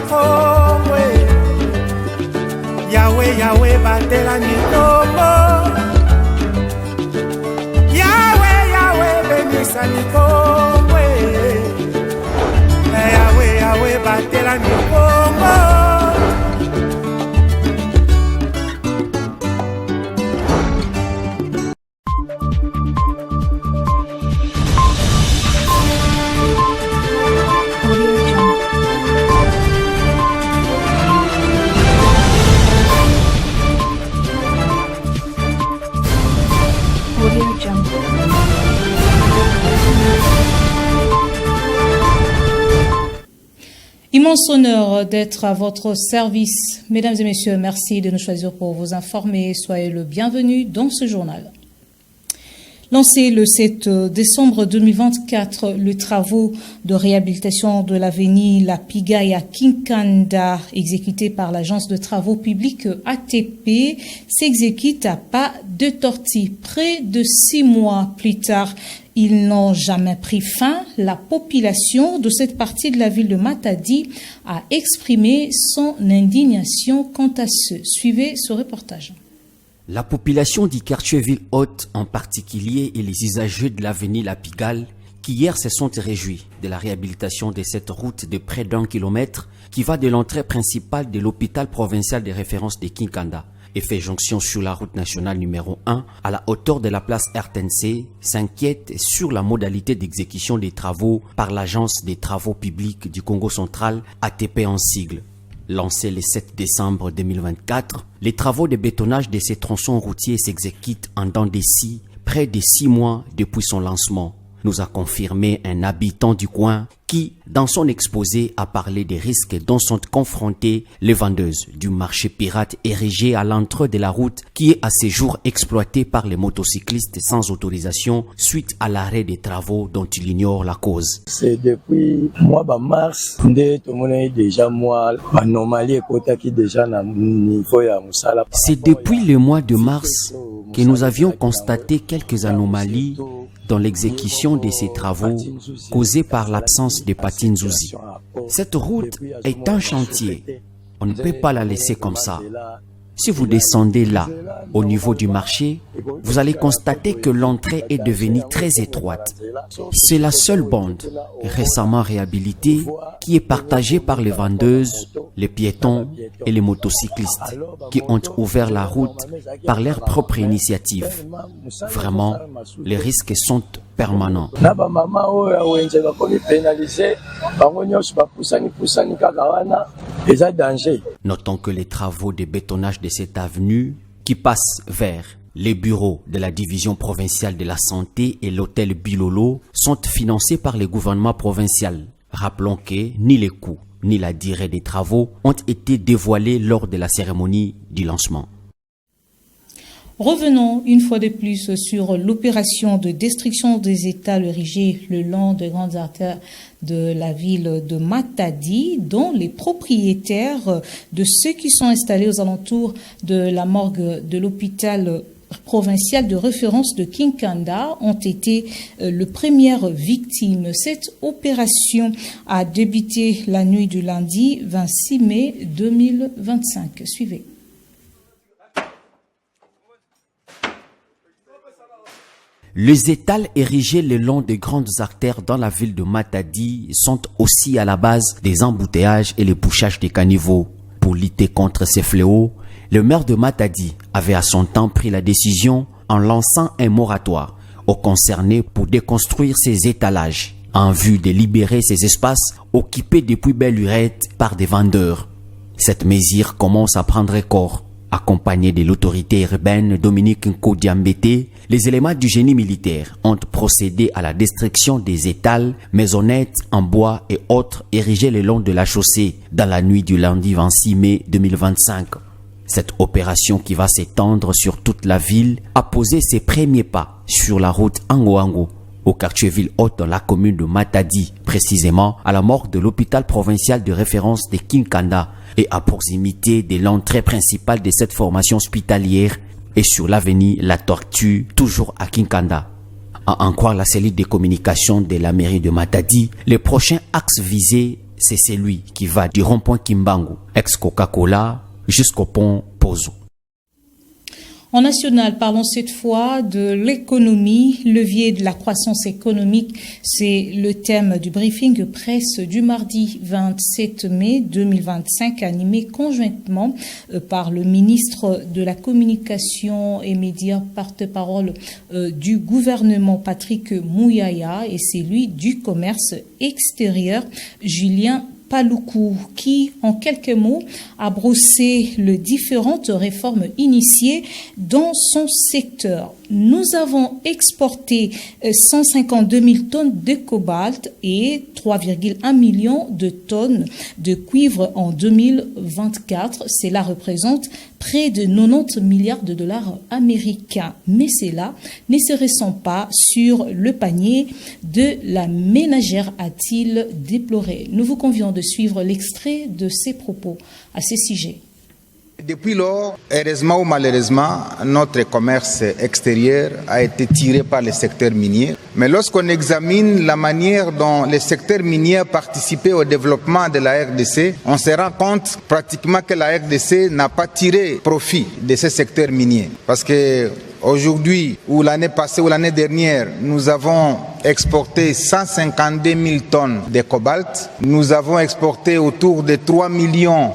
mikongwe. Yahweh, Yahweh, batela mikongo. Yahweh, Yahweh, benisa mikongwe. Yahweh, Yahweh, batela mikongo. Immense honneur d'être à votre service. Mesdames et messieurs, merci de nous choisir pour vous informer. Soyez le bienvenu dans ce journal. Lancé le 7 décembre 2024, les travaux de réhabilitation de l'avenue La Pigaille à Kinkanda, exécutés par l'agence de travaux publics ATP, s'exécutent à pas de tortue. Près de 6 mois plus tard, ils n'ont jamais pris fin. La population de cette partie de la ville de Matadi a exprimé son indignation quant à ce. Suivez ce reportage. La population du quartier Ville-Haute en particulier et les usagers de l'avenue La Pigalle qui hier se sont réjouis de la réhabilitation de cette route de près d'1 kilomètre qui va de l'entrée principale de l'hôpital provincial de référence de Kinkanda et fait jonction sur la route nationale numéro 1 à la hauteur de la place RTNC, s'inquiète sur la modalité d'exécution des travaux par l'agence des travaux publics du Congo central, ATP en sigle. Lancé le 7 décembre 2024, les travaux de bétonnage de ces tronçons routiers s'exécutent en dents de scie, près de 6 mois depuis son lancement, nous a confirmé un habitant du coin qui, dans son exposé, a parlé des risques dont sont confrontées les vendeuses du marché pirate érigé à l'entrée de la route qui est à ce jour exploité par les motocyclistes sans autorisation suite à l'arrêt des travaux dont il ignore la cause. C'est depuis mois de mars, c'est depuis le mois de mars que nous avions constaté quelques anomalies dans l'exécution de ces travaux causés par l'absence de Patinzouzi. Cette route est un chantier. On ne peut pas la laisser comme ça. Si vous descendez là, au niveau du marché, vous allez constater que l'entrée est devenue très étroite. C'est la seule bande récemment réhabilitée qui est partagée par les vendeuses, les piétons et les motocyclistes qui ont ouvert la route par leur propre initiative. Vraiment, les risques sont permanents. Notons que les travaux de bétonnage de cette avenue qui passent vers les bureaux de la division provinciale de la santé et l'hôtel Bilolo sont financés par le gouvernement provincial. Rappelons que ni les coûts ni la durée des travaux ont été dévoilés lors de la cérémonie du lancement. Revenons une fois de plus sur l'opération de destruction des étals érigés le long des grandes artères de la ville de Matadi, dont les propriétaires de ceux qui sont installés aux alentours de la morgue de l'hôpital provincial de référence de Kinkanda ont été les premières victimes. Cette opération a débuté la nuit du lundi 26 mai 2025. Suivez. Les étals érigés le long des grandes artères dans la ville de Matadi sont aussi à la base des embouteillages et les bouchages des caniveaux. Pour lutter contre ces fléaux, le maire de Matadi avait à son temps pris la décision en lançant un moratoire aux concernés pour déconstruire ces étalages en vue de libérer ces espaces occupés depuis belle lurette par des vendeurs. Cette mesure commence à prendre corps. Accompagnés de l'autorité urbaine Dominique Nkodiambete, les éléments du génie militaire ont procédé à la destruction des étals, maisonnettes en bois et autres érigés le long de la chaussée dans la nuit du lundi 26 mai 2025. Cette opération qui va s'étendre sur toute la ville a posé ses premiers pas sur la route Ango-Ango, au quartier Ville-Haute dans la commune de Matadi, précisément à la morgue de l'hôpital provincial de référence de Kinkanda et à proximité de l'entrée principale de cette formation hospitalière et sur l'avenue La Tortue, toujours à Kinkanda. À en croire la cellule de communication de la mairie de Matadi, les prochains axes visés c'est celui qui va du rond-point Kimbangu, ex-Coca-Cola, jusqu'au pont Pozo. En national, parlons cette fois de l'économie, levier de la croissance économique. C'est le thème du briefing presse du mardi 27 mai 2025, animé conjointement par le ministre de la Communication et Médias, porte-parole du gouvernement Patrick Mouyaya, et celui du commerce extérieur Julien Paluku, qui, en quelques mots, a brossé les différentes réformes initiées dans son secteur. Nous avons exporté 152 000 tonnes de cobalt et 3,1 millions de tonnes de cuivre en 2024. Cela représente près de 90 milliards de dollars américains. Mais cela ne se ressent pas sur le panier de la ménagère, a-t-il déploré. Nous vous convions de suivre l'extrait de ses propos à ce sujet. Depuis lors, heureusement ou malheureusement, notre commerce extérieur a été tiré par le secteur minier. Mais lorsqu'on examine la manière dont le secteur minier a participé au développement de la RDC, on se rend compte pratiquement que la RDC n'a pas tiré profit de ce secteur minier. Parce que aujourd'hui, ou l'année passée, ou l'année dernière, nous avons exporté 152 000 tonnes de cobalt. Nous avons exporté autour de 3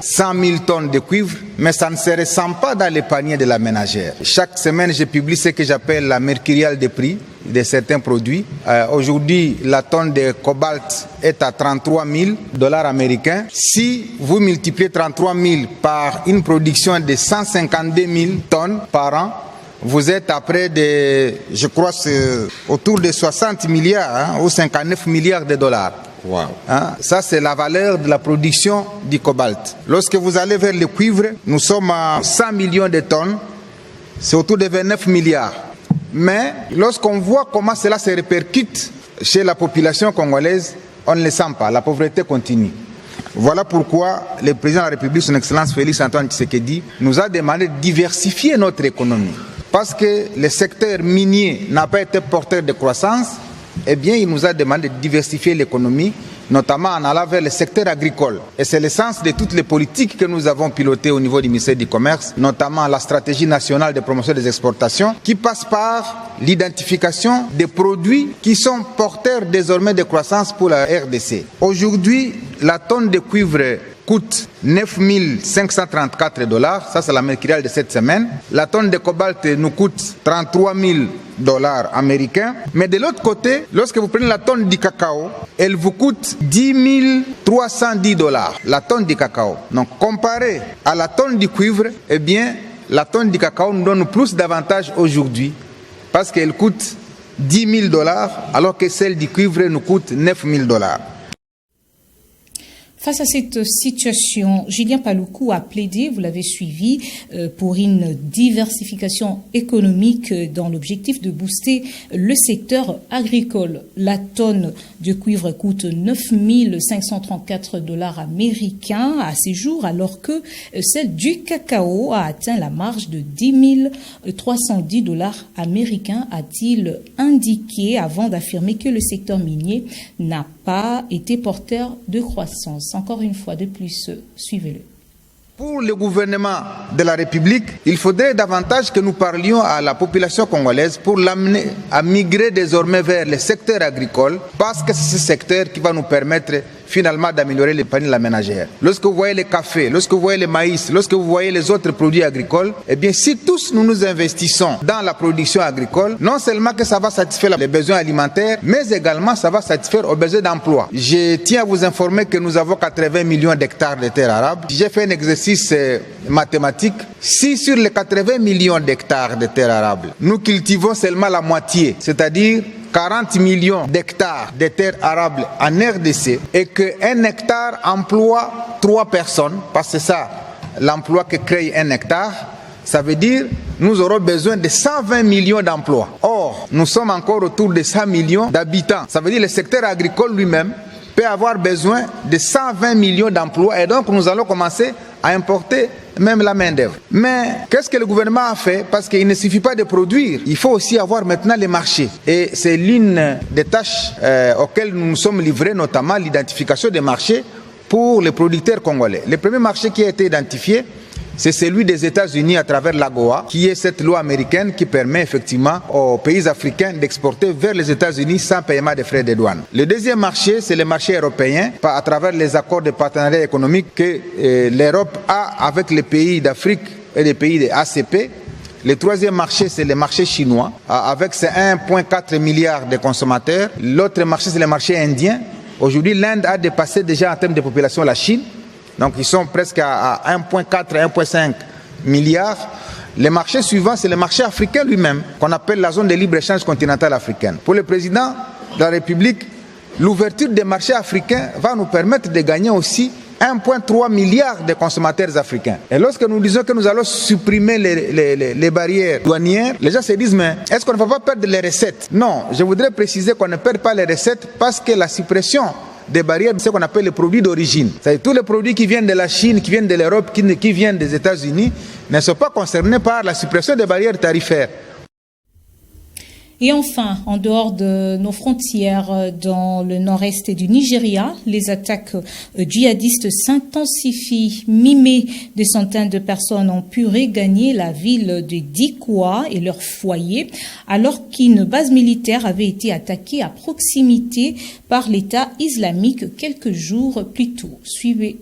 100 000 tonnes de cuivre, mais ça ne se ressent pas dans les paniers de la ménagère. Chaque semaine, je publie ce que j'appelle la mercuriale des prix de certains produits. Aujourd'hui, la tonne de cobalt est à 33 000 dollars américains. Si vous multipliez 33 000 par une production de 152 000 tonnes par an, vous êtes à près de, je crois, autour de 60 milliards ou 59 milliards de dollars. Wow. Ça, c'est la valeur de la production du cobalt. Lorsque vous allez vers le cuivre, nous sommes à 100 millions de tonnes, c'est autour de 29 milliards. Mais lorsqu'on voit comment cela se répercute chez la population congolaise, on ne le sent pas, la pauvreté continue. Voilà pourquoi le président de la République, son Excellence Félix Antoine Tshisekedi, nous a demandé de diversifier notre économie. Parce que le secteur minier n'a pas été porteur de croissance, eh bien, il nous a demandé de diversifier l'économie, notamment en allant vers le secteur agricole. Et c'est l'essence de toutes les politiques que nous avons pilotées au niveau du ministère du Commerce, notamment la stratégie nationale de promotion des exportations, qui passe par l'identification des produits qui sont porteurs désormais de croissance pour la RDC. Aujourd'hui, la tonne de cuivre coûte 9 534 dollars, ça c'est la mercuriale de cette semaine. La tonne de cobalt nous coûte 33 000 dollars américains. Mais de l'autre côté, lorsque vous prenez la tonne du cacao, elle vous coûte 10 310 dollars, la tonne du cacao. Donc comparé à la tonne du cuivre, eh bien, la tonne du cacao nous donne plus d'avantages aujourd'hui parce qu'elle coûte 10 000 dollars alors que celle du cuivre nous coûte 9 000 dollars. Face à cette situation, Julien Paluku a plaidé, vous l'avez suivi, pour une diversification économique dans l'objectif de booster le secteur agricole. La tonne de cuivre coûte 9 534 dollars américains à ces jours, alors que celle du cacao a atteint la marge de 10 310 dollars américains, a-t-il indiqué, avant d'affirmer que le secteur minier n'a pas été porteur de croissance. Encore une fois de plus, suivez-le. Pour le gouvernement de la République, il faudrait davantage que nous parlions à la population congolaise pour l'amener à migrer désormais vers le secteur agricole, parce que c'est ce secteur qui va nous permettre finalement d'améliorer les paniers de la ménagère. Lorsque vous voyez le café, lorsque vous voyez le maïs, lorsque vous voyez les autres produits agricoles, eh bien si tous nous nous investissons dans la production agricole, non seulement que ça va satisfaire les besoins alimentaires, mais également ça va satisfaire aux besoins d'emploi. Je tiens à vous informer que nous avons 80 millions d'hectares de terres arables. J'ai fait un exercice mathématique. Si sur les 80 millions d'hectares de terres arables, nous cultivons seulement la moitié, c'est-à-dire 40 millions d'hectares de terres arables en RDC, et qu'un hectare emploie 3 personnes, parce que c'est ça l'emploi que crée un hectare, ça veut dire nous aurons besoin de 120 millions d'emplois. Or, nous sommes encore autour de 100 millions d'habitants. Ça veut dire que le secteur agricole lui-même peut avoir besoin de 120 millions d'emplois, et donc nous allons commencer à importer même la main-d'œuvre. Mais qu'est-ce que le gouvernement a fait? Parce qu'il ne suffit pas de produire, il faut aussi avoir maintenant les marchés. Et c'est l'une des tâches auxquelles nous nous sommes livrés, notamment l'identification des marchés pour les producteurs congolais. Le premier marché qui a été identifié, c'est celui des États-Unis à travers l'AGOA, qui est cette loi américaine qui permet effectivement aux pays africains d'exporter vers les États-Unis sans paiement de frais de douane. Le deuxième marché, c'est le marché européen, à travers les accords de partenariat économique que l'Europe a avec les pays d'Afrique et les pays de ACP. Le troisième marché, c'est le marché chinois, avec ses 1,4 milliard de consommateurs. L'autre marché, c'est le marché indien. Aujourd'hui, l'Inde a dépassé déjà en termes de population la Chine. Donc ils sont presque à 1,4, 1,5 milliards. Le marché suivant, c'est le marché africain lui-même, qu'on appelle la zone de libre-échange continentale africaine. Pour le président de la République, l'ouverture des marchés africains va nous permettre de gagner aussi 1,3 milliard de consommateurs africains. Et lorsque nous disons que nous allons supprimer les barrières douanières, les gens se disent, mais est-ce qu'on ne va pas perdre les recettes? Non, je voudrais préciser qu'on ne perd pas les recettes parce que la suppression des barrières, c'est ce qu'on appelle les produits d'origine. C'est-à-dire tous les produits qui viennent de la Chine, qui viennent de l'Europe, qui viennent des États-Unis, ne sont pas concernés par la suppression des barrières tarifaires. Et enfin, en dehors de nos frontières, dans le nord-est du Nigeria, les attaques djihadistes s'intensifient. Mi-mai, des centaines de personnes ont pu regagner la ville de Dikwa et leur foyer, alors qu'une base militaire avait été attaquée à proximité par l'État islamique quelques jours plus tôt. Suivez.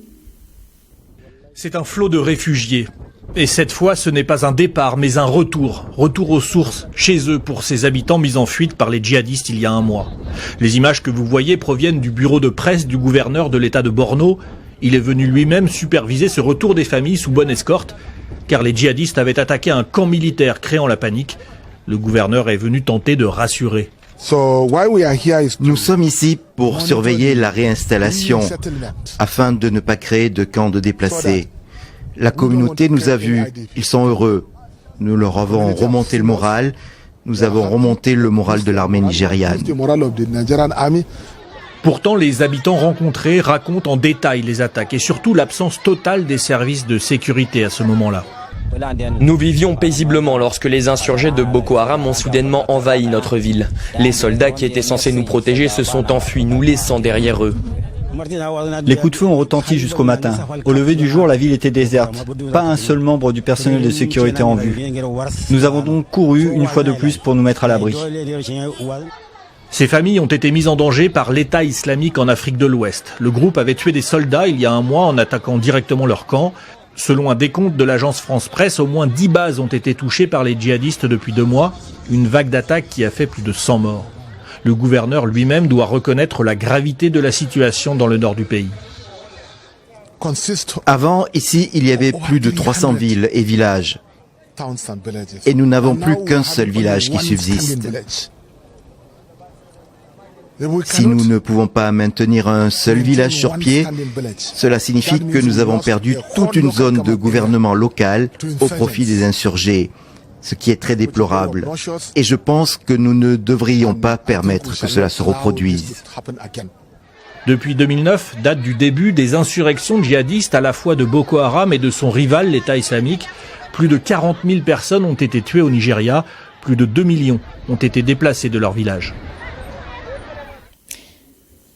C'est un flot de réfugiés. Et cette fois, ce n'est pas un départ, mais un retour. Retour aux sources, chez eux, pour ces habitants mis en fuite par les djihadistes il y a un mois. Les images que vous voyez proviennent du bureau de presse du gouverneur de l'État de Borno. Il est venu lui-même superviser ce retour des familles sous bonne escorte, car les djihadistes avaient attaqué un camp militaire, créant la panique. Le gouverneur est venu tenter de rassurer. Nous sommes ici pour surveiller la réinstallation, afin de ne pas créer de camps de déplacés. La communauté nous a vus, ils sont heureux. Nous leur avons remonté le moral, nous avons remonté le moral de l'armée nigériane. Pourtant, les habitants rencontrés racontent en détail les attaques et surtout l'absence totale des services de sécurité à ce moment-là. Nous vivions paisiblement lorsque les insurgés de Boko Haram ont soudainement envahi notre ville. Les soldats qui étaient censés nous protéger se sont enfuis, nous laissant derrière eux. Les coups de feu ont retenti jusqu'au matin. Au lever du jour, la ville était déserte. Pas un seul membre du personnel de sécurité en vue. Nous avons donc couru une fois de plus pour nous mettre à l'abri. Ces familles ont été mises en danger par l'État islamique en Afrique de l'Ouest. Le groupe avait tué des soldats il y a un mois en attaquant directement leur camp. Selon un décompte de l'agence France Presse, au moins 10 bases ont été touchées par les djihadistes depuis 2 mois. Une vague d'attaques qui a fait plus de 100 morts. Le gouverneur lui-même doit reconnaître la gravité de la situation dans le nord du pays. Avant, ici, il y avait plus de 300 villes et villages. Et nous n'avons plus qu'un seul village qui subsiste. Si nous ne pouvons pas maintenir un seul village sur pied, cela signifie que nous avons perdu toute une zone de gouvernement local au profit des insurgés, ce qui est très déplorable. Et je pense que nous ne devrions pas permettre que cela se reproduise. Depuis 2009, date du début des insurrections djihadistes à la fois de Boko Haram et de son rival, l'État islamique, plus de 40 000 personnes ont été tuées au Nigeria, plus de 2 millions ont été déplacés de leur village.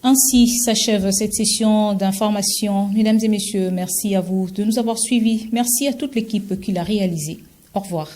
Ainsi s'achève cette session d'information. Mesdames et messieurs, merci à vous de nous avoir suivis. Merci à toute l'équipe qui l'a réalisé. Au revoir.